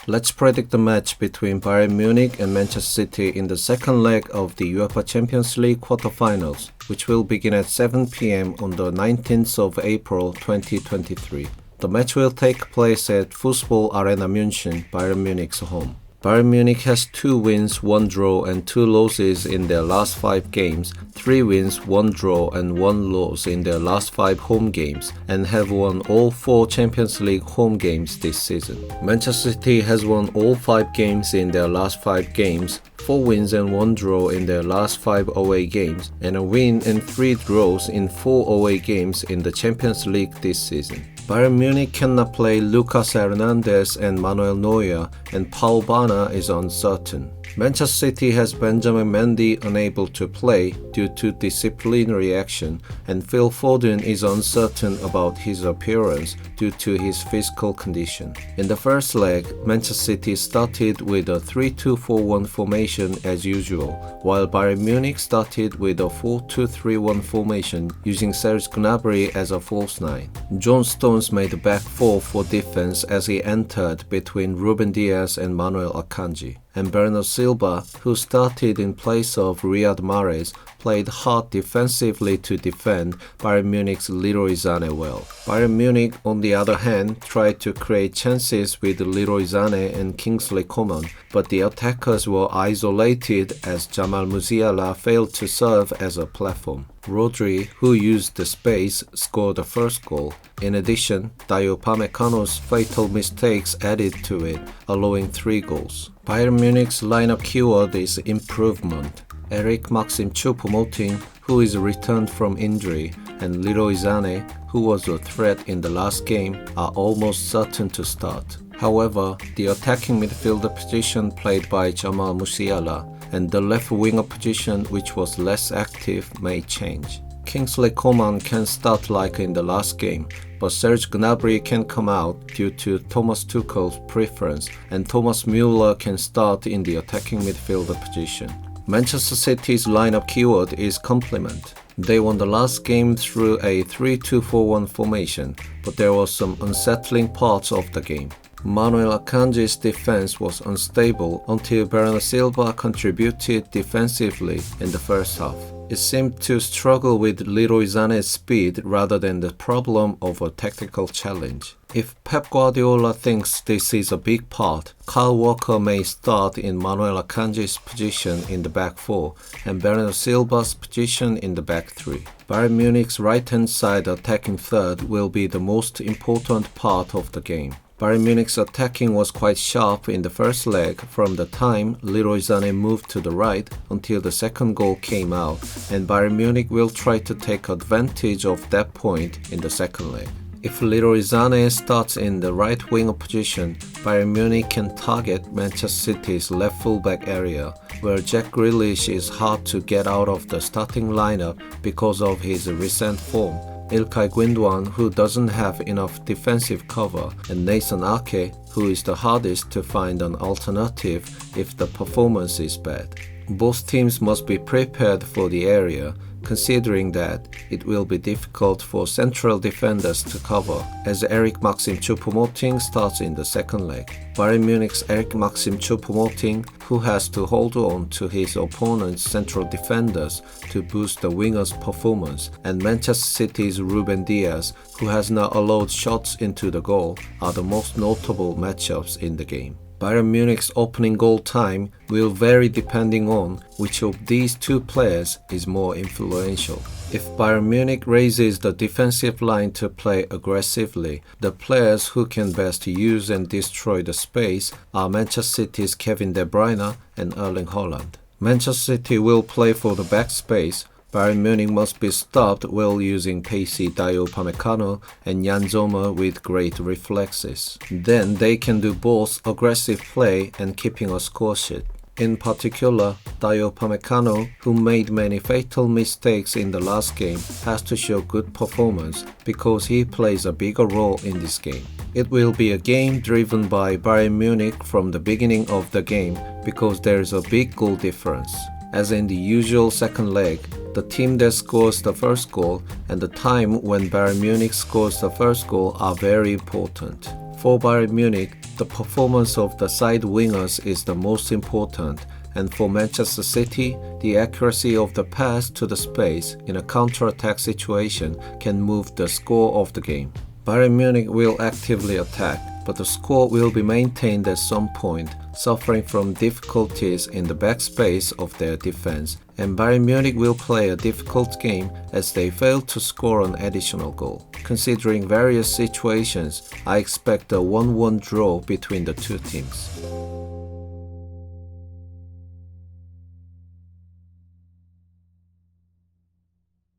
Let's predict the match between Bayern Munich and Manchester City in the second leg of the UEFA Champions League Quarter-finals, which will begin at 7 p.m. on the 19th of April 2023. The match will take place at Fußball Arena München, Bayern Munich's home. Bayern Munich has 2 wins, 1 draw and 2 losses in their last 5 games, 3 wins, 1 draw and 1 loss in their last 5 home games, and have won all 4 Champions League home games this season. Manchester City has won all 5 games in their last 5 games, 4 wins and 1 draw in their last 5 away games, and a win and 3 draws in 4 away games in the Champions League this season. Bayern Munich cannot play Lucas Hernandez and Manuel Neuer, and Paul Bana is uncertain. Manchester City has Benjamin Mendy unable to play due to disciplinary action, and Phil Foden is uncertain about his appearance due to his physical condition. In the first leg, Manchester City started with a 3-2-4-1 formation as usual, while Bayern Munich started with a 4-2-3-1 formation using Serge Gnabry as a false 9. John Stones made the back 4 for defense as he entered between Ruben Dias and Manuel Akanji. And Bernardo Silva, who started in place of Riyad Mahrez, played hard defensively to defend Bayern Munich's Leroy Sane well. Bayern Munich, on the other hand, tried to create chances with Leroy Sane and Kingsley Coman, but the attackers were isolated as Jamal Musiala failed to serve as a platform. Rodri, who used the space, scored the first goal. In addition, Dayot Upamecano's fatal mistakes added to it, allowing 3 goals. Bayern Munich's lineup keyword is improvement. Maxim Choupo-Moting, who is returned from injury, and Leroy Sane, who was a threat in the last game, are almost certain to start. However, the attacking midfielder position played by Jamal Musiala and the left winger position, which was less active, may change. Kingsley Coman can start like in the last game, but Serge Gnabry can come out due to Thomas Tuchel's preference, and Thomas Müller can start in the attacking midfielder position. Manchester City's lineup keyword is complement. They won the last game through a 3-2-4-1 formation, but there were some unsettling parts of the game. Manuel Akanji's defense was unstable until Bernardo Silva contributed defensively in the first half. It seemed to struggle with Leroy Sané's speed rather than the problem of a tactical challenge. If Pep Guardiola thinks this is a big part, Kyle Walker may start in Manuel Akanji's position in the back 4 and Bernardo Silva's position in the back 3. Bayern Munich's right-hand side attacking third will be the most important part of the game. Bayern Munich's attacking was quite sharp in the first leg from the time Leroy Sané moved to the right until the second goal came out, and Bayern Munich will try to take advantage of that point in the second leg. If Leroy Sané starts in the right winger position, Bayern Munich can target Manchester City's left fullback area, where Jack Grealish is hard to get out of the starting lineup because of his recent form. Ilkay Gundogan, who doesn't have enough defensive cover, and Nathan Ake, who is the hardest to find an alternative if the performance is bad. Both teams must be prepared for the area, considering that it will be difficult for central defenders to cover, as Maxim Choupo-Moting starts in the second leg. Bayern Munich's Maxim Choupo-Moting, who has to hold on to his opponent's central defenders to boost the winger's performance, and Manchester City's Ruben Dias, who has not allowed shots into the goal, are the most notable matchups in the game. Bayern Munich's opening goal time will vary depending on which of these 2 players is more influential. If Bayern Munich raises the defensive line to play aggressively, the players who can best use and destroy the space are Manchester City's Kevin De Bruyne and Erling Haaland. Manchester City will play for the back space. Bayern Munich must be stopped while using pacey Dayot Upamecano and Yann Sommer with great reflexes. Then they can do both aggressive play and keeping a score sheet. In particular, Dayot Upamecano, who made many fatal mistakes in the last game, has to show good performance because he plays a bigger role in this game. It will be a game driven by Bayern Munich from the beginning of the game because there is a big goal difference. As in the usual second leg, the team that scores the first goal and the time when Bayern Munich scores the first goal are very important. For Bayern Munich, The performance of the side wingers is the most important, and for Manchester City, the accuracy of the pass to the space in a counter-attack situation can move the score of the game. Bayern Munich will actively attack, but the score will be maintained at some point, suffering from difficulties in the backspace of their defense, and Bayern Munich will play a difficult game as they fail to score an additional goal. Considering various situations, I expect a 1-1 draw between the two teams.